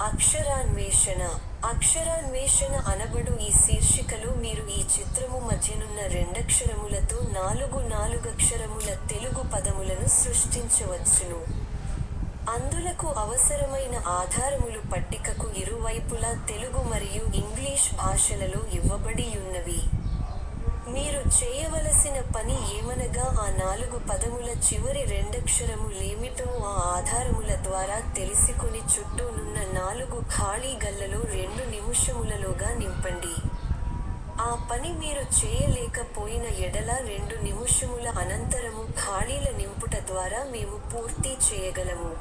అక్షరాన్వేషణ. అక్షరాన్వేషణ అనబడు ఈ శీర్షికలో మీరు ఈ చిత్రము మధ్యనున్న రెండక్షరములతో నాలుగక్షరముల తెలుగు పదములను సృష్టించవచ్చును. అందులకు అవసరమైన ఆధారములు పట్టికకు ఇరువైపులా తెలుగు మరియు ఇంగ్లీష్ భాషలలో ఇవ్వబడియున్నవి. మీరు చేయవలసిన పని ఏమనగా ఆ 4 పదముల చివరి రెండక్షరములేమిటో ఆ ఆధారముల ద్వారా తెలిసికొని చుట్టూనున్న 4 ఖాళీ గళ్లలో 2 నిముషములలోగా నింపండి. ఆ పని మీరు చేయలేకపోయిన ఎడల 2 నిముషముల అనంతరము ఖాళీల నింపుట ద్వారా మేము పూర్తి చేయగలము.